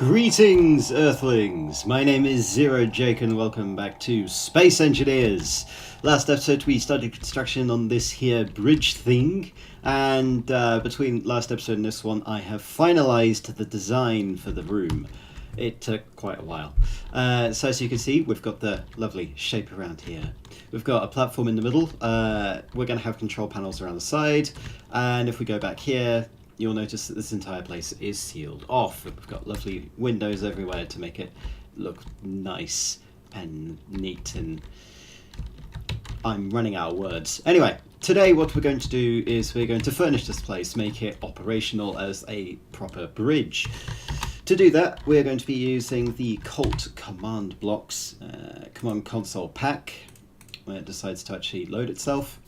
Greetings, Earthlings! My name is Zero Jake and welcome back to Space Engineers. Last episode we started construction on this here bridge thing, and between last episode and this one I have finalised the design for the room. It took quite a while. So as you can see, we've got the lovely shape around here. We've got a platform in the middle. We're going to have control panels around the side, and if we go back here, you'll notice that this entire place is sealed off. We've got lovely windows everywhere to make it look nice and neat, and I'm running out of words. Anyway, today what we're going to do is we're going to furnish this place, make it operational as a proper bridge. To do that, we're going to be using the Colt command blocks, command console pack, when it decides to actually load itself.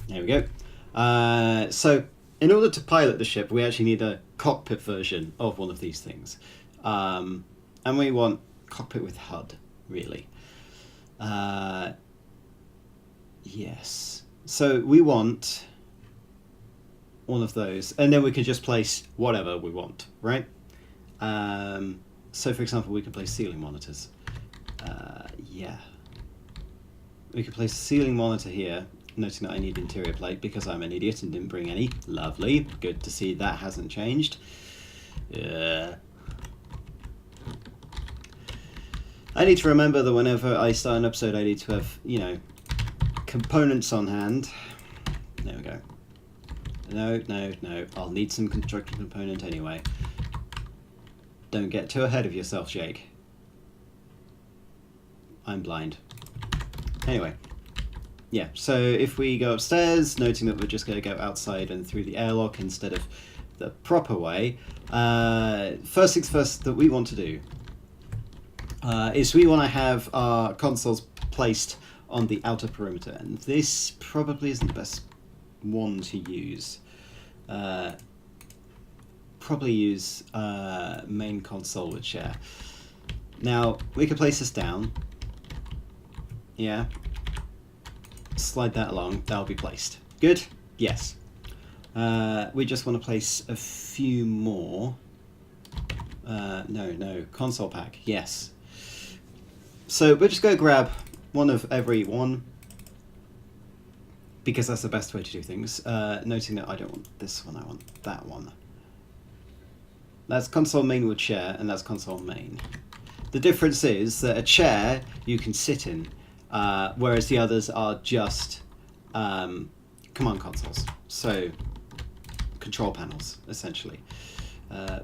There we go. So in order to pilot the ship, we actually need a cockpit version of one of these things. And we want cockpit with HUD, really. Yes. So we want one of those, and then we can just place whatever we want, right? So for example, we can place ceiling monitors. Yeah. We could place a ceiling monitor here, noting that I need interior plate because I'm an idiot and didn't bring any. Lovely. Good to see that hasn't changed. I need to remember that whenever I start an episode I need to have, components on hand. There we go. No. I'll need some construction component anyway. Don't get too ahead of yourself, Jake. I'm blind. Anyway. Yeah, so if we go upstairs, noting that we're just going to go outside and through the airlock instead of the proper way, first things first that we want to do is we want to have our consoles placed on the outer perimeter, and this probably isn't the best one to use. Probably use main console with share. Now, we could place this down. Yeah. Slide that along, that'll be placed. Good? Yes. We just want to place a few more. No, console pack, yes. So we're just going to grab one of every one, because that's the best way to do things. Noting that I don't want this one, I want that one. That's console main with chair, and that's console main. The difference is that a chair you can sit in, whereas the others are just command consoles, so control panels essentially.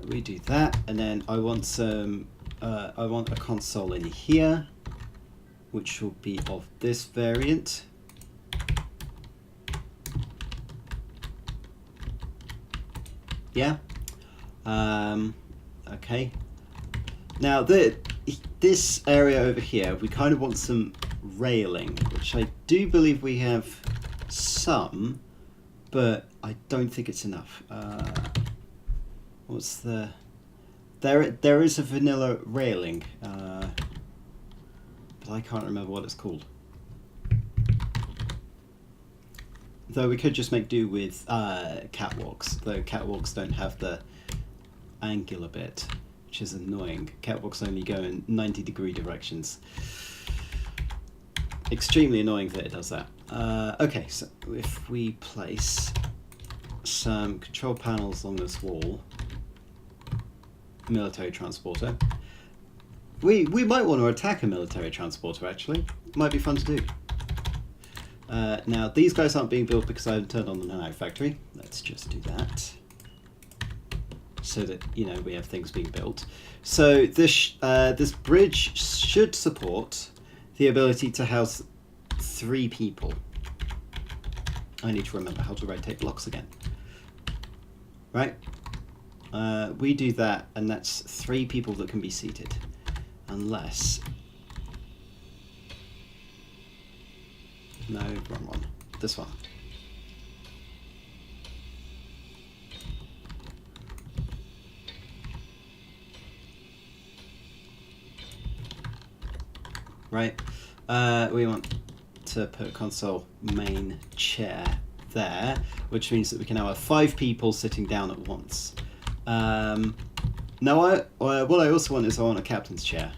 We do that, and then I want some. I want a console in here, which will be of this variant. Yeah. Okay. Now this area over here, we kind of want some railing, which I do believe we have some, but I don't think it's enough. What's the... There is a vanilla railing, but I can't remember what it's called. Though we could just make do with catwalks, though catwalks don't have the angular bit, which is annoying. Catwalks only go in 90-degree directions. Extremely annoying that it does that. Okay, so if we place some control panels along this wall, military transporter. We might want to attack a military transporter, actually. Might be fun to do. Now, these guys aren't being built because I haven't turned on the nano factory. Let's just do that, so that, we have things being built. So this bridge should support the ability to house 3 people. I need to remember how to rotate blocks again. Right? We do that, and that's 3 people that can be seated. Unless... No, wrong one. This one. Right. We want to put a console main chair there, which means that we can now have 5 people sitting down at once. Now, what I also want is I want a captain's chair,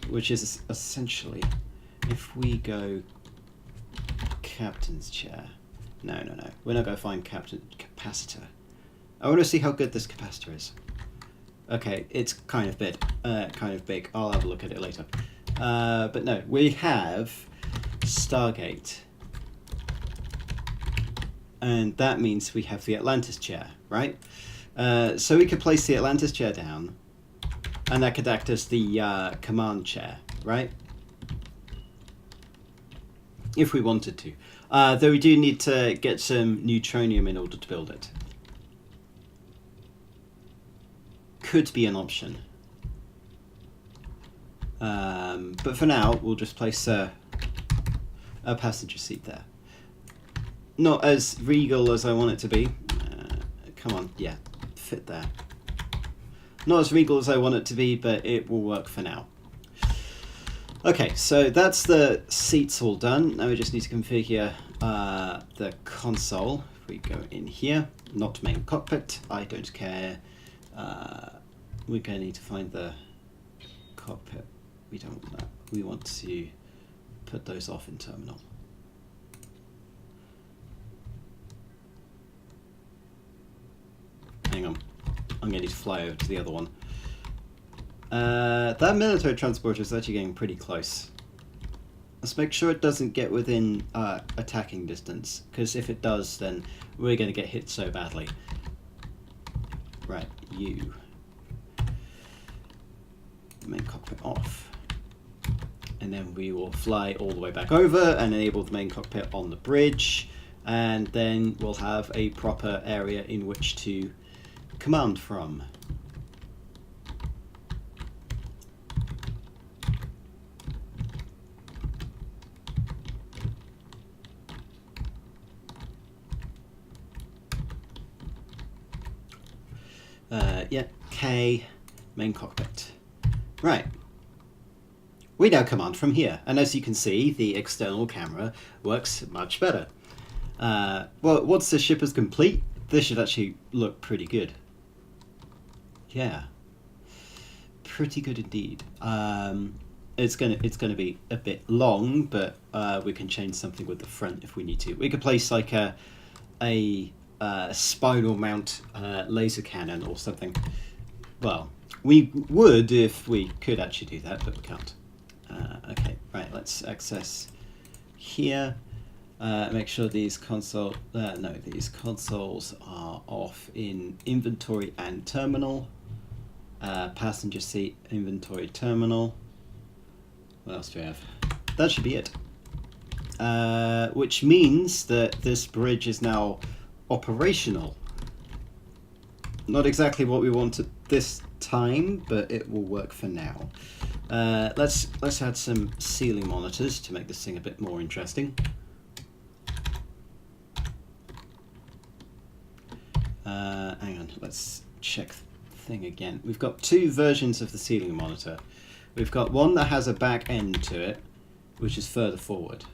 which is essentially, if we go captain's chair, no, we're not going to find captain capacitor. I want to see how good this capacitor is. Okay, it's kind of big. I'll have a look at it later. But no, we have Stargate, and that means we have the Atlantis chair, right? So we could place the Atlantis chair down, and that could act as the command chair, right? If we wanted to. Though we do need to get some neutronium in order to build it. Could be an option. But for now, we'll just place a passenger seat there. Not as regal as I want it to be. Come on, yeah, fit there. Not as regal as I want it to be, but it will work for now. Okay, so that's the seats all done. Now we just need to configure the console. If we go in here, not main cockpit, I don't care. We're going to need to find the cockpit. We don't want that. We want to put those off in terminal. Hang on. I'm going to need to fly over to the other one. That military transporter is actually getting pretty close. Let's make sure it doesn't get within attacking distance, because if it does, then we're going to get hit so badly. Right, you. Main cockpit off. And then we will fly all the way back over and enable the main cockpit on the bridge. And then we'll have a proper area in which to command from. Yeah, K, main cockpit. Right. We now command from here, and as you can see, the external camera works much better. Well, once the ship is complete, this should actually look pretty good. Yeah, pretty good indeed. It's gonna be a bit long, but we can change something with the front if we need to. We could place like a spinal mount laser cannon or something. Well, we would if we could actually do that, but we can't. Okay, right, let's access here. Make sure these these consoles are off in inventory and terminal. Passenger seat, inventory, terminal. What else do we have? That should be it. Which means that this bridge is now operational. Not exactly what we wanted this time, but it will work for now. Let's add some ceiling monitors to make this thing a bit more interesting. Hang on, let's check the thing again. We've got two versions of the ceiling monitor. We've got one that has a back end to it, which is further forward.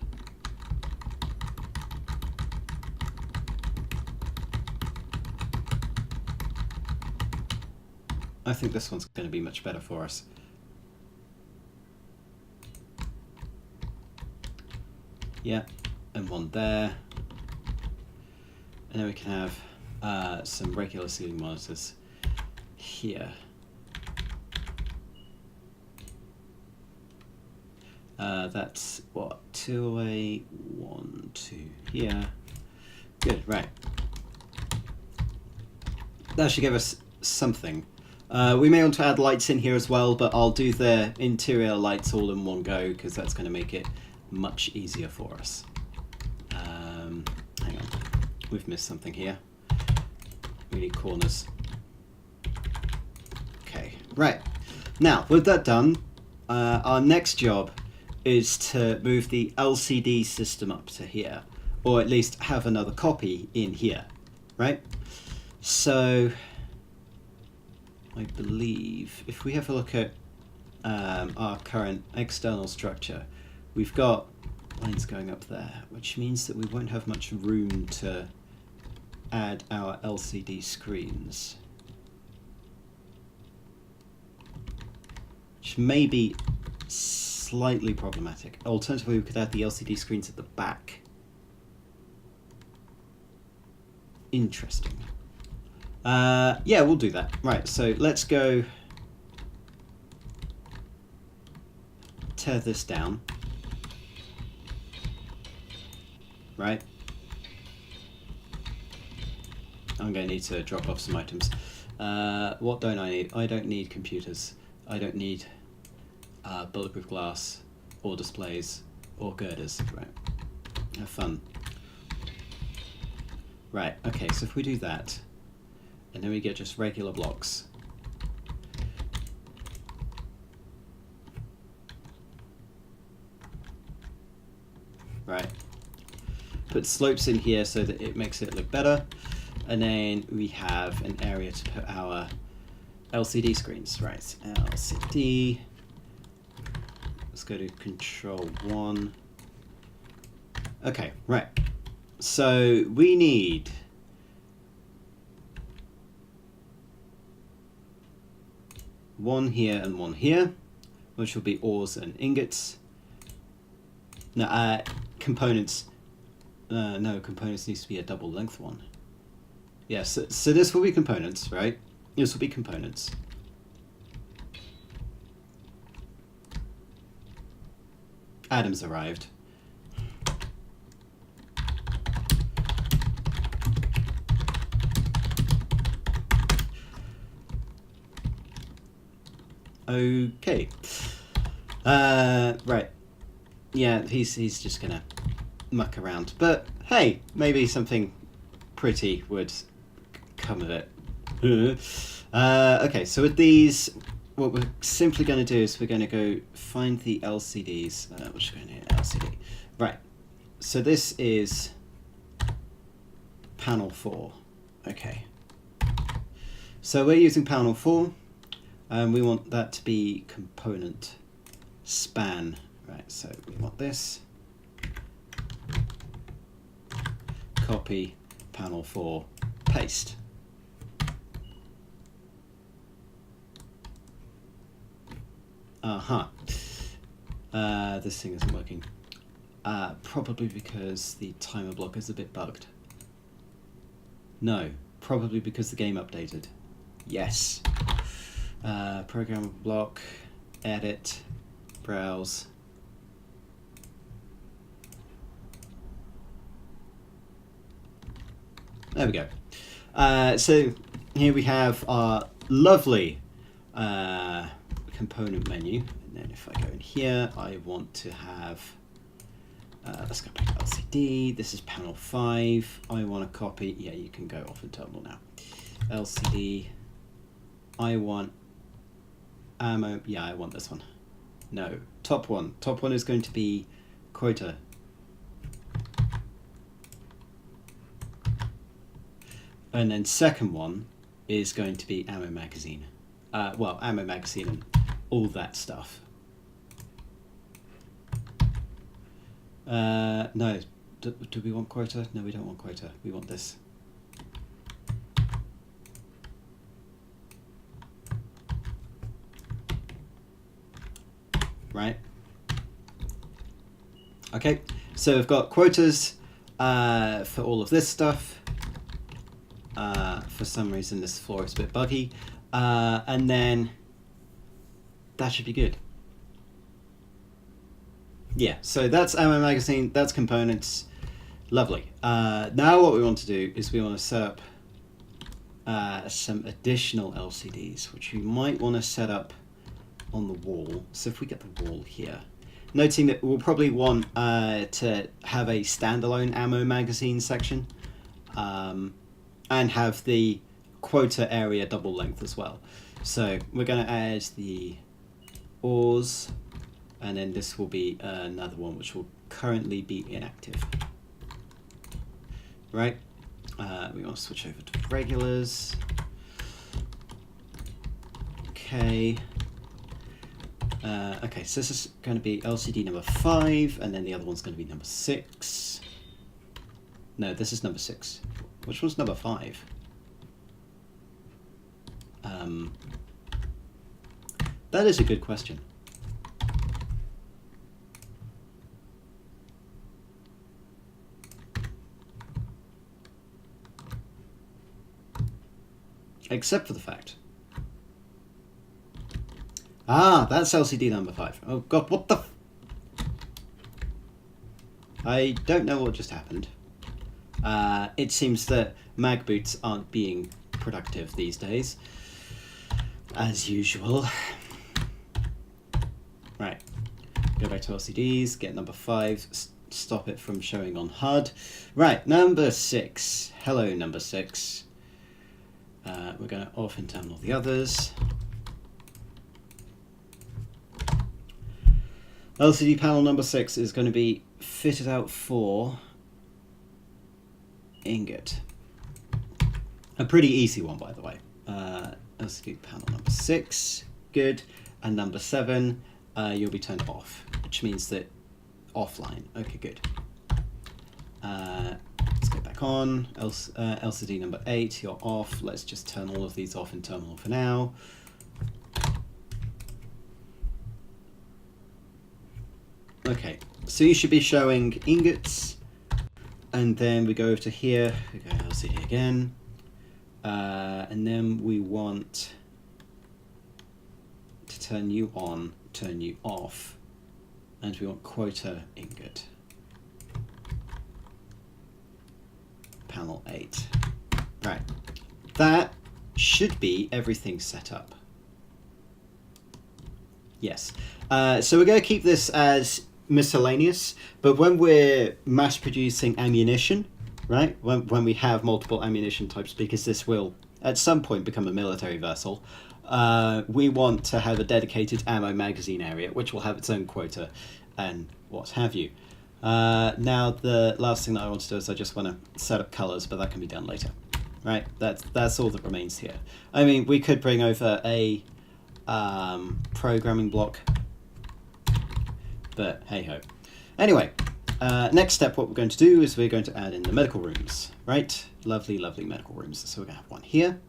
I think this one's going to be much better for us. Yeah, and one there. And then we can have some regular ceiling monitors here. That's what, 2 away, 1, 2 here. Good, right. That should give us something. We may want to add lights in here as well, but I'll do the interior lights all in one go because that's going to make it much easier for us. Hang on, we've missed something here. We need corners. Okay, right. Now, with that done, our next job is to move the LCD system up to here, or at least have another copy in here, right? So I believe if we have a look at our current external structure, we've got lines going up there, which means that we won't have much room to add our LCD screens. which may be slightly problematic. Alternatively, we could add the LCD screens at the back. Interesting. Yeah, we'll do that. Right, so let's go tear this down. Right. I'm going to need to drop off some items. What don't I need? I don't need computers. I don't need bulletproof glass or displays or girders. Right. Have fun. Right, okay, so if we do that, and then we get just regular blocks. Right. Put slopes in here so that it makes it look better. And then we have an area to put our LCD screens. Right, LCD. Let's go to control 1. Okay, right. So we need one here and one here, which will be ores and ingots. No, components. No, components needs to be a double length one. Yes, yeah, so this will be components, right? This will be components. Adam's arrived. Okay. Right. Yeah, he's just gonna muck around. But hey, maybe something pretty would come of it. Okay, so with these, what we're simply going to do is we're going to go find the LCDs. We're just going to LCD. Right. So this is panel 4. Okay. So we're using panel 4. We want that to be component span. Right, so we want this. Copy panel 4, paste. This thing isn't working. Probably because the timer block is a bit bugged. No, probably because the game updated. Yes. Programmable block, edit, browse. There we go. So here we have our lovely component menu. And then if I go in here, I want to have, let's go back to LCD. This is panel 5. I want to copy, yeah, you can go off in terminal now. LCD. I want ammo, yeah, I want this one. No, top one. Top one is going to be quota. And then second one is going to be ammo magazine. Well, ammo magazine and all that stuff. No, do we want quota? No, we don't want quota. We want this. Right? Okay, so we've got quotas for all of this stuff. For some reason this floor is a bit buggy. And then that should be good. Yeah, so that's ammo magazine, that's components. Lovely. Now what we want to do is we want to set up some additional LCDs, which we might want to set up on the wall. So if we get the wall here, noting that we'll probably want to have a standalone ammo magazine section, and have the quota area double length as well. So we're going to add the ores, and then this will be another one which will currently be inactive. Right? We want to switch over to regulars. Okay. Okay, so this is going to be LCD number 5, and then the other one's going to be number 6. No, this is number 6. Which one's number 5? That is a good question. Except for the fact. Ah, that's LCD number 5. Oh god, what the I don't know what just happened. It seems that mag boots aren't being productive these days. As usual. Right. Go back to LCDs, get number 5, stop it from showing on HUD. Right, number 6. Hello, number 6. We're going to off internal the others. LCD panel number 6 is going to be fitted out for ingot. A pretty easy one, by the way. LCD panel number 6, good. And number 7, you'll be turned off, which means that offline. Okay, good. Let's go back on. LCD number 8, you're off. Let's just turn all of these off in terminal for now. Okay, so you should be showing ingots, and then we go over to here, we go LCD again, and then we want to turn you on, turn you off, and we want quota ingot. Panel 8. Right, that should be everything set up. Yes, so we're going to keep this as miscellaneous, but when we're mass producing ammunition, right, when we have multiple ammunition types, because this will at some point become a military vessel, we want to have a dedicated ammo magazine area which will have its own quota and what have you. Now the last thing that I want to do is I just want to set up colors, but that can be done later. Right, that's all that remains here. I mean, we could bring over a programming block, but hey ho. Anyway, next step, what we're going to do is we're going to add in the medical rooms, right? Lovely, lovely medical rooms. So we're going to have one here,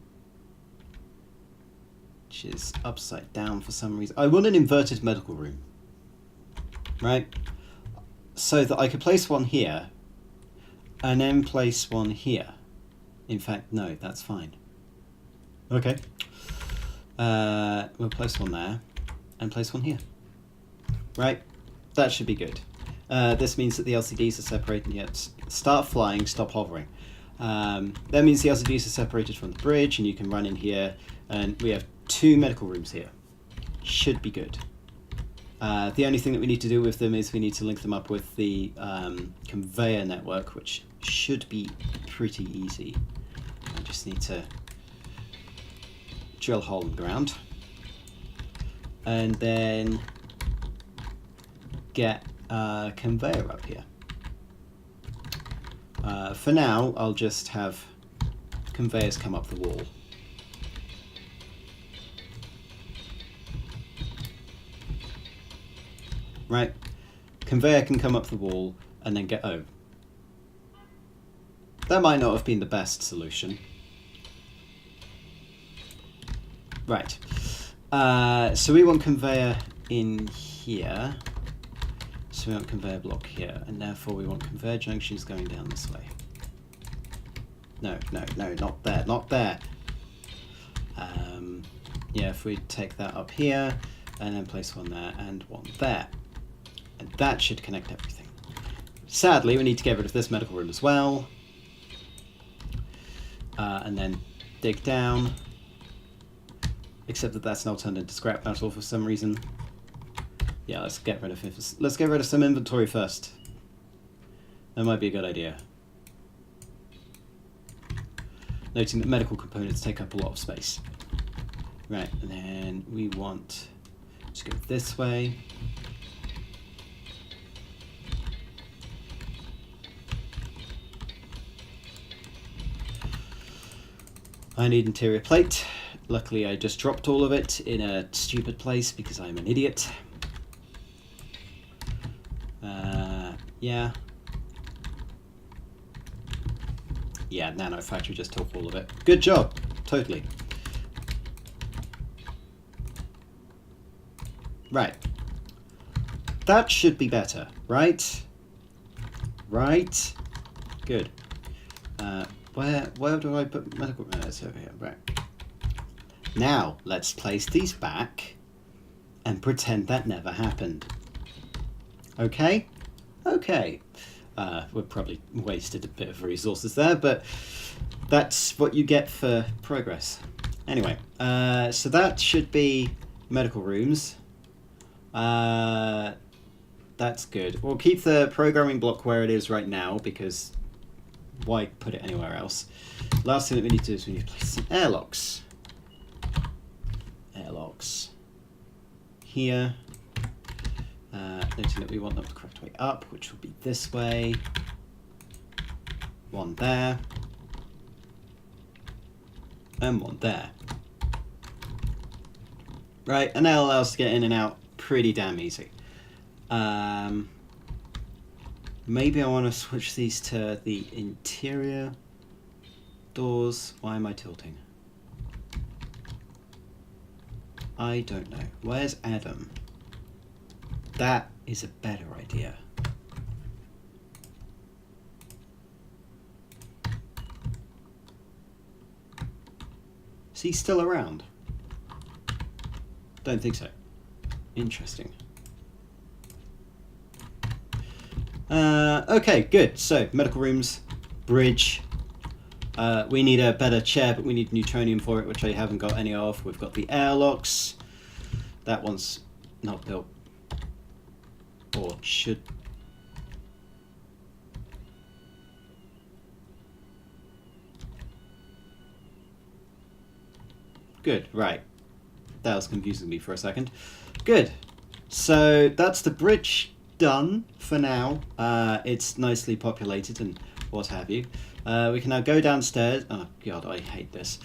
which is upside down for some reason. I want an inverted medical room, right? So that I could place one here, and then place one here. In fact, no, that's fine. Okay. We'll place one there, and place one here. Right? That should be good. This means that the LCDs are separated, yet start flying, stop hovering. That means the LCDs are separated from the bridge, and you can run in here, and we have 2 medical rooms here. Should be good. The only thing that we need to do with them is we need to link them up with the conveyor network, which should be pretty easy. I just need to drill a hole in the ground, and then get a conveyor up here. For now, I'll just have conveyors come up the wall. Right, conveyor can come up the wall and then get over. That might not have been the best solution. Right, so we want conveyor in here. So we want conveyor block here, and therefore we want conveyor junctions going down this way. No, no, no, not there, not there. Yeah, if we take that up here, and then place one there and one there. And that should connect everything. Sadly, we need to get rid of this medical room as well. And then dig down. Except that that's now turned into scrap metal for some reason. Yeah, let's get rid of it. Let's get rid of some inventory first. That might be a good idea. Noting that medical components take up a lot of space. Right, and then we want to go this way. I need interior plate. Luckily I just dropped all of it in a stupid place because I'm an idiot. Yeah. Yeah, Nano Factory just took all of it. Good job. Totally. Right. That should be better, right? Right? Good. Where do I put medical... it's over here, right. Now, let's place these back and pretend that never happened. Okay? Okay. We probably wasted a bit of resources there, but that's what you get for progress. Anyway, so that should be medical rooms. That's good. We'll keep the programming block where it is right now, because why put it anywhere else? Last thing that we need to do is we need to place some airlocks. Airlocks. Here. Noting that we want them the correct way up, which will be this way. One there. And one there. Right, and that allows us to get in and out pretty damn easy. Maybe I want to switch these to the interior doors. Why am I tilting? I don't know. Where's Adam? That is a better idea. Is he still around? Don't think so. Interesting. Okay, good. So, medical rooms, bridge. We need a better chair, but we need neutronium for it, which I haven't got any of. We've got the airlocks. That one's not built. Or should... Good, right. That was confusing me for a second. Good. So that's the bridge done for now. It's nicely populated and what have you. We can now go downstairs. Oh god, I hate this.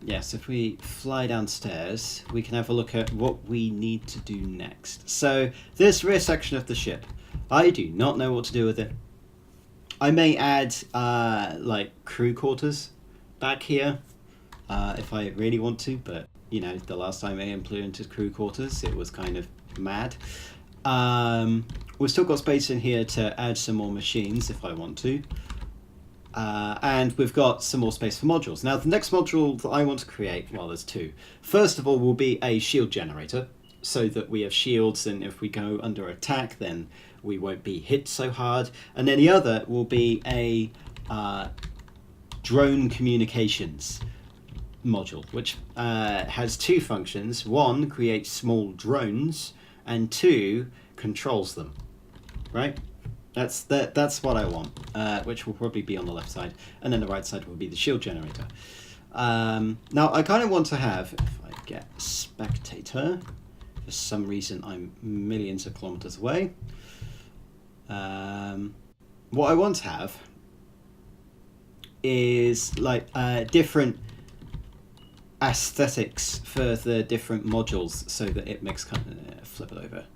Yes, if we fly downstairs, we can have a look at what we need to do next. So this rear section of the ship, I do not know what to do with it. I may add like crew quarters back here if I really want to, but you know, the last time I implemented crew quarters, it was kind of mad. We've still got space in here to add some more machines if I want to. And we've got some more space for modules. Now, the next module that I want to create, well, there's two. First of all, will be a shield generator, so that we have shields, and if we go under attack, then we won't be hit so hard. And then the other will be a drone communications module, which has two functions. One, creates small drones, and two, controls them, right? That's what I want, which will probably be on the left side, and then the right side will be the shield generator. Now, I kind of want to have, if I get spectator, for some reason I'm millions of kilometers away. What I want to have is like different aesthetics for the different modules, so that it makes kind of flip it over.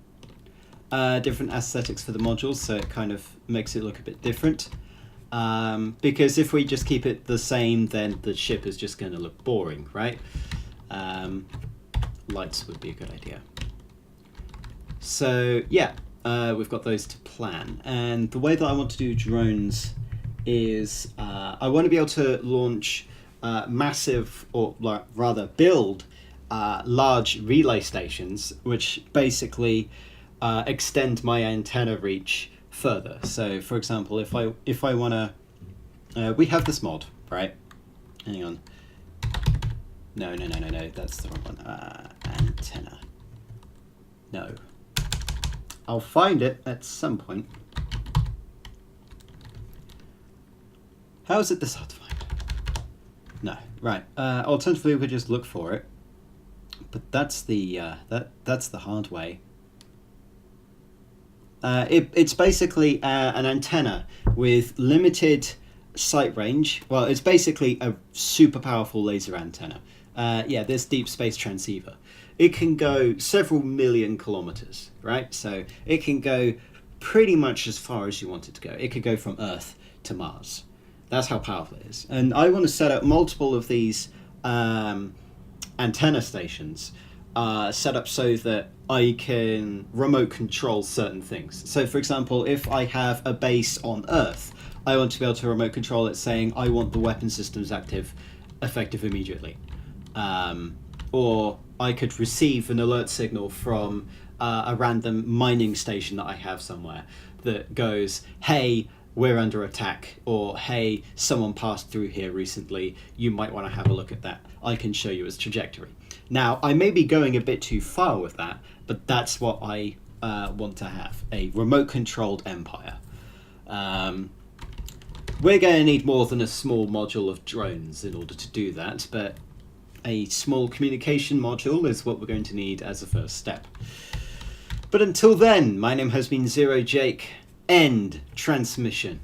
Different aesthetics for the modules, so it kind of makes it look a bit different. Because if we just keep it the same, then the ship is just going to look boring, right? Lights would be a good idea. So yeah, we've got those to plan. And the way that I want to do drones is I want to be able to launch massive, or rather build large relay stations, which basically extend my antenna reach further. So for example, if I want to, we have this mod, right? Hang on. No, that's the wrong one. Antenna. No. I'll find it at some point. How is it this hard to find? No, right. Alternatively, we could just look for it. But that's the that's the hard way. It's basically an antenna with limited sight range. Well, it's basically a super powerful laser antenna. Yeah, this deep space transceiver. It can go several million kilometers, right? So it can go pretty much as far as you want it to go. It could go from Earth to Mars. That's how powerful it is. And I want to set up multiple of these antenna stations set up so that I can remote control certain things. So, for example, if I have a base on Earth, I want to be able to remote control it, saying I want the weapon systems effective immediately. Or I could receive an alert signal from a random mining station that I have somewhere that goes, hey, we're under attack, or hey, someone passed through here recently, you might want to have a look at that. I can show you its trajectory. Now, I may be going a bit too far with that, but that's what I want to have, a remote-controlled empire. We're going to need more than a small module of drones in order to do that, but a small communication module is what we're going to need as a first step. But until then, my name has been Zero Jake. End transmission.